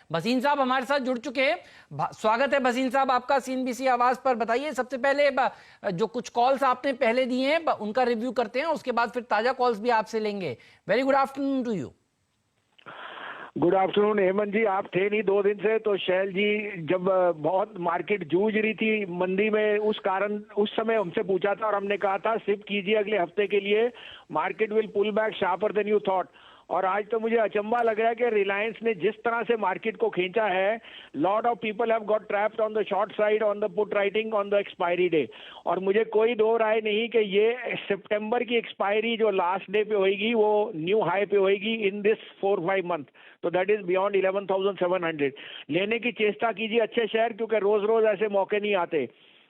भसीन साहब हमारे साथ जुड़ चुके हैं। स्वागत है भसीन साहब आपका सीएनबीसी आवाज पर। बताइए सबसे पहले जो कुछ कॉल्स आपने पहले दिए हैं उनका रिव्यू करते हैं, उसके बाद फिर ताजा कॉल्स भी आपसे लेंगे। Very good afternoon to you. Good afternoon Hemant ji, आप थे नहीं 2 दिन से, तो शैल जी जब बहुत मार्केट जूझ रही थी मंदी में, उस कारण उस समय हमसे पूछा था और हमने कहा था शिफ्ट कीजिए अगले हफ्ते के लिए, market will pull back sharper than you thought. और आज तो मुझे अचंभा लग रहा है कि रिलायंस ने जिस तरह से मार्केट को खींचा है, lot of people have got trapped on the short side on the put writing on the expiry day. और मुझे कोई दो राय नहीं कि ये सितंबर की एक्सपायरी जो लास्ट डे पे होगी वो न्यू हाई पे होगी इन दिस 4-5 मंथ, तो दैट इज बियॉन्ड 11,700। लेने की चेष्टा कीजिए अच्छे शेयर, क्योंकि रोज रोज ऐसे मौके नहीं आते।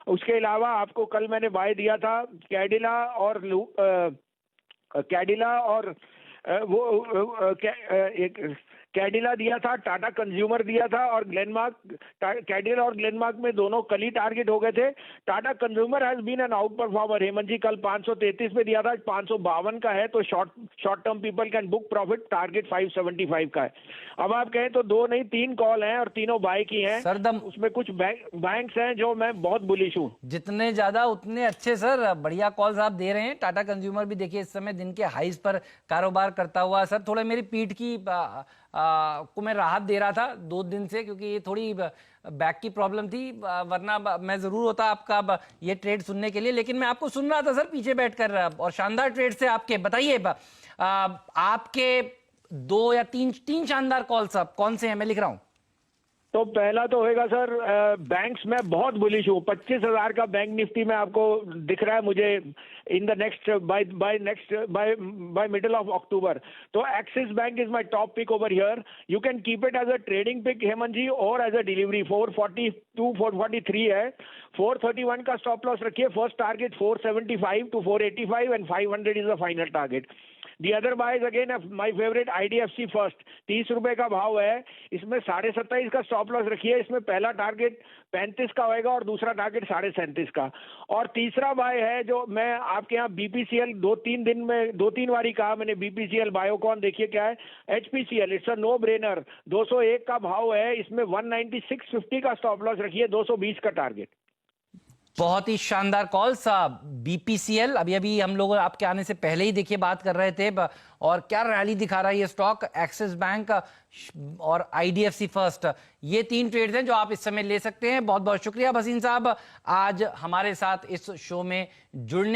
उसके अलावा आपको कल मैंने बाय दिया था कैडिला और एक कैडिला दिया था, टाटा कंज्यूमर दिया था और ग्लेनमार्क। कैडिला और ग्लेनमार्क में दोनों कल ही टारगेट हो गए थे। Tata consumer has been an out performer Hemant ji, कल 533 पे दिया था, 552 का है, तो short term people can book profit, target 575 का है। अब आप कहें तो 2 नहीं 3 कॉल हैं और तीनों बाय की हैं। सरदम उसमें कुछ बैंक्स हैं जो मैं बहुत बुलिश हूँ। जितने ज्यादा उतने अच्छे सर, बढ़िया कॉल्स आप दे रहे हैं। टाटा कंज्यूमर भी देखिए इस समय दिन के हाईज पर कारोबार करता हुआ। सर थोड़ा मेरी पीठ की को मैं राहत दे रहा था 2 दिन से, क्योंकि ये थोड़ी बैक की प्रॉब्लम थी, वरना मैं जरूर होता आपका ये ट्रेड सुनने के लिए। लेकिन मैं आपको सुन रहा था सर पीछे बैठकर, और शानदार ट्रेड से आपके। बताइए आपके 2 या 3 शानदार कॉल्स आप कौन से हैं, मैं लिख रहा हूं। तो पहला तो होएगा सर, बैंक्स में बहुत बुलिश हूँ। 25,000 का बैंक निफ्टी में आपको दिख रहा है मुझे in the next by middle of October. तो Axis bank is my top pick over here. You can keep it as a trading pick Hemant ji, और एज अ डिलीवरी। 442 443 है, 431 का स्टॉप लॉस रखिए। First target 475 to 485 and 500 is the final target. The other by again my favourite IDFC first, 30 रुपए का भाव है, इसमें 27.5 का स्टॉप लॉस रखिए। इसमें पहला टारगेट 35 का होएगा और दूसरा टारगेट 37.5 का। और तीसरा बाय है जो मैं आपके यहाँ BPCL 2-3 बारी कहा मैंने, BPCL बायोकॉन देखिए क्या है, HPCL it's a no brainer, 201 का भाव है, इसमें 196.50 का स्टॉप लॉस रखिए, 220 का टारगेट। बहुत ही शानदार कॉल साहब। BPCL अभी अभी हम लोग आपके आने से पहले ही देखिए बात कर रहे थे, और क्या रैली दिखा रहा है ये स्टॉक। एक्सिस बैंक और IDFC फर्स्ट, ये 3 ट्रेड्स हैं जो आप इस समय ले सकते हैं। बहुत बहुत शुक्रिया भसीन साहब आज हमारे साथ इस शो में जुड़ने